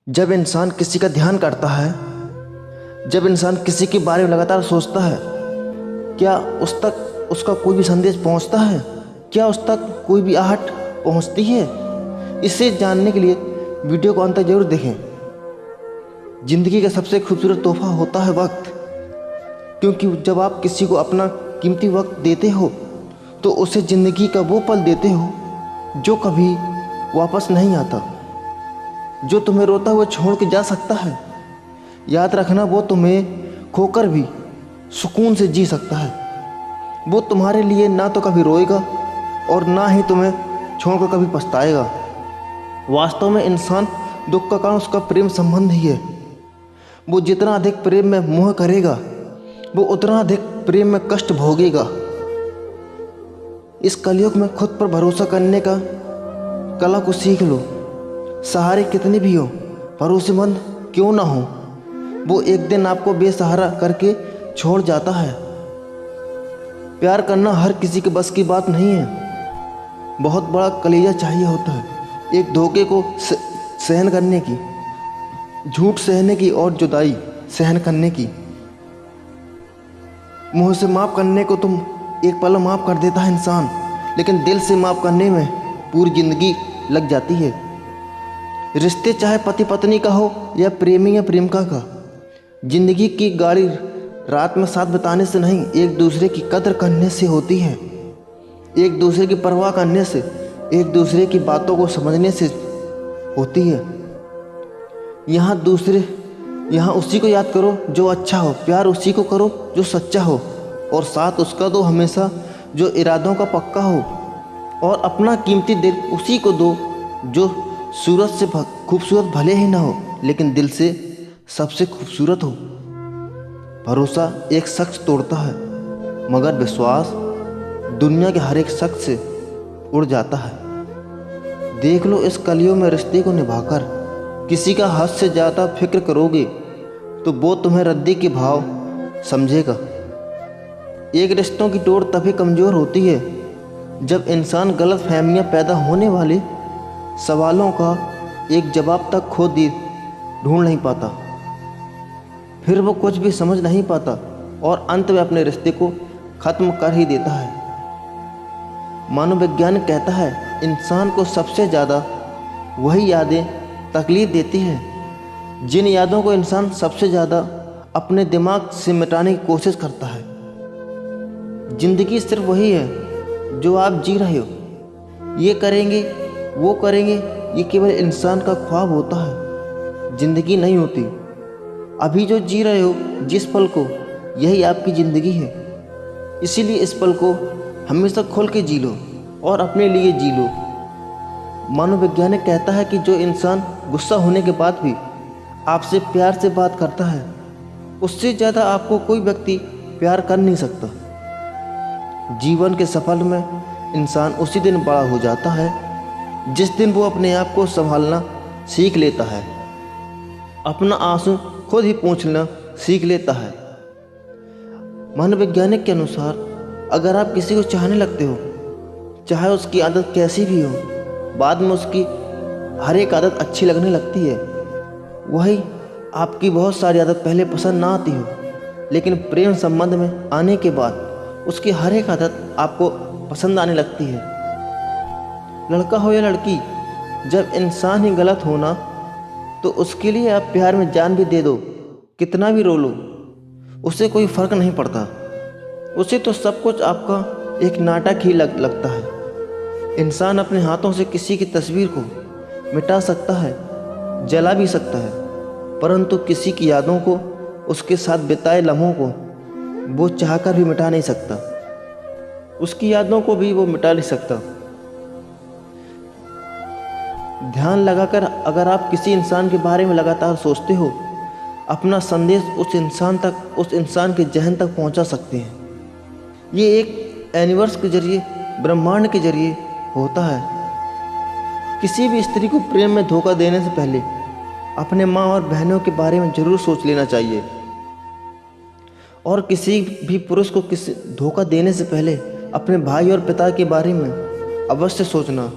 जब इंसान किसी का ध्यान करता है, जब इंसान किसी के बारे में लगातार सोचता है, क्या उस तक उसका कोई भी संदेश पहुंचता है? क्या उस तक कोई भी आहट पहुंचती है? इसे जानने के लिए वीडियो को अंत तक जरूर देखें। ज़िंदगी का सबसे खूबसूरत तोहफा होता है वक्त, क्योंकि जब आप किसी को अपना कीमती वक्त देते हो तो उसे ज़िंदगी का वो पल देते हो जो कभी वापस नहीं आता, जो तुम्हें रोता हुआ छोड़ के जा सकता है। याद रखना, वो तुम्हें खोकर भी सुकून से जी सकता है। वो तुम्हारे लिए ना तो कभी रोएगा और ना ही तुम्हें छोड़कर कभी पछताएगा। वास्तव में इंसान दुख का कारण उसका प्रेम संबंध ही है। वो जितना अधिक प्रेम में मोह करेगा, वो उतना अधिक प्रेम में कष्ट भोगेगा। इस कलयुग में खुद पर भरोसा करने का कला को सीख लो। सहारे कितने भी हो, भरोसेमंद क्यों ना हो, वो एक दिन आपको बेसहारा करके छोड़ जाता है। प्यार करना हर किसी के बस की बात नहीं है। बहुत बड़ा कलेजा चाहिए होता है एक धोखे को सहन करने की, झूठ सहने की और जुदाई सहन करने की। मुंह से माफ़ करने को तुम एक पल में माफ़ कर देता है इंसान, लेकिन दिल से माफ़ करने में पूरी ज़िंदगी लग जाती है। रिश्ते चाहे पति पत्नी का हो या प्रेमी या प्रेमिका का, ज़िंदगी की गाड़ी रात में साथ बिताने से नहीं, एक दूसरे की कदर करने से होती है। एक दूसरे की परवाह करने से, एक दूसरे की बातों को समझने से होती है। यहाँ उसी को याद करो जो अच्छा हो, प्यार उसी को करो जो सच्चा हो, और साथ उसका दो हमेशा जो इरादों का पक्का हो, और अपना कीमती दिल उसी को दो जो सूरत से खूबसूरत भले ही ना हो, लेकिन दिल से सबसे खूबसूरत हो। भरोसा एक शख्स तोड़ता है, मगर विश्वास दुनिया के हर एक शख्स से उड़ जाता है। देख लो, इस कलियों में रिश्ते को निभाकर किसी का हद से ज़्यादा फिक्र करोगे तो वो तुम्हें रद्दी के भाव समझेगा। एक रिश्तों की डोर तभी कमज़ोर होती है जब इंसान गलत फहमियाँ पैदा होने वाले सवालों का एक जवाब तक खुद ही ढूंढ नहीं पाता। फिर वो कुछ भी समझ नहीं पाता और अंत में अपने रिश्ते को ख़त्म कर ही देता है। मनोविज्ञान कहता है, इंसान को सबसे ज़्यादा वही यादें तकलीफ देती हैं जिन यादों को इंसान सबसे ज़्यादा अपने दिमाग से मिटाने की कोशिश करता है। ज़िंदगी सिर्फ वही है जो आप जी रहे हो। ये करेंगे, वो करेंगे, ये केवल इंसान का ख्वाब होता है, ज़िंदगी नहीं होती। अभी जो जी रहे हो जिस पल को, यही आपकी ज़िंदगी है। इसीलिए इस पल को हमेशा खोल के जी लो और अपने लिए जी लो। मनोवैज्ञानिक कहता है कि जो इंसान गुस्सा होने के बाद भी आपसे प्यार से बात करता है, उससे ज़्यादा आपको कोई व्यक्ति प्यार कर नहीं सकता। जीवन के सफर में इंसान उसी दिन बड़ा हो जाता है जिस दिन वो अपने आप को संभालना सीख लेता है, अपना आंसू खुद ही पोंछना सीख लेता है। मनोवैज्ञानिक के अनुसार अगर आप किसी को चाहने लगते हो, चाहे उसकी आदत कैसी भी हो, बाद में उसकी हर एक आदत अच्छी लगने लगती है। वही आपकी बहुत सारी आदत पहले पसंद ना आती हो, लेकिन प्रेम संबंध में आने के बाद उसकी हर एक आदत आपको पसंद आने लगती है। लड़का हो या लड़की, जब इंसान ही गलत होना तो उसके लिए आप प्यार में जान भी दे दो, कितना भी रो लो, उसे कोई फ़र्क नहीं पड़ता। उसे तो सब कुछ आपका एक नाटक ही लगता है। इंसान अपने हाथों से किसी की तस्वीर को मिटा सकता है, जला भी सकता है, परंतु किसी की यादों को, उसके साथ बिताए लम्हों को वो चाहकर भी मिटा नहीं सकता। उसकी यादों को भी वो मिटा नहीं सकता। ध्यान लगाकर अगर आप किसी इंसान के बारे में लगातार सोचते हो, अपना संदेश उस इंसान तक, उस इंसान के जहन तक पहुंचा सकते हैं। ये एक यूनिवर्स के जरिए, ब्रह्मांड के जरिए होता है। किसी भी स्त्री को प्रेम में धोखा देने से पहले अपने माँ और बहनों के बारे में ज़रूर सोच लेना चाहिए, और किसी भी पुरुष को किसी धोखा देने से पहले अपने भाई और पिता के बारे में अवश्य सोचना।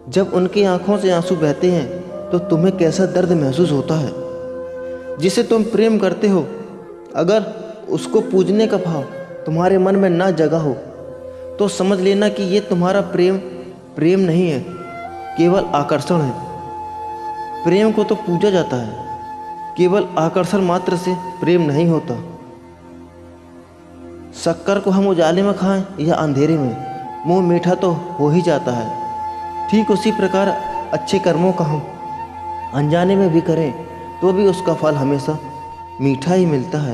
जब उनकी आंखों से आंसू बहते हैं तो तुम्हें कैसा दर्द महसूस होता है। जिसे तुम प्रेम करते हो, अगर उसको पूजने का भाव तुम्हारे मन में ना जगा हो तो समझ लेना कि ये तुम्हारा प्रेम नहीं है, केवल आकर्षण है। प्रेम को तो पूजा जाता है, केवल आकर्षण मात्र से प्रेम नहीं होता। शक्कर को हम उजाले में खाएं या अंधेरे में, मुंह मीठा तो हो ही जाता है। ठीक उसी प्रकार अच्छे कर्मों का हम अनजाने में भी करें तो भी उसका फल हमेशा मीठा ही मिलता है।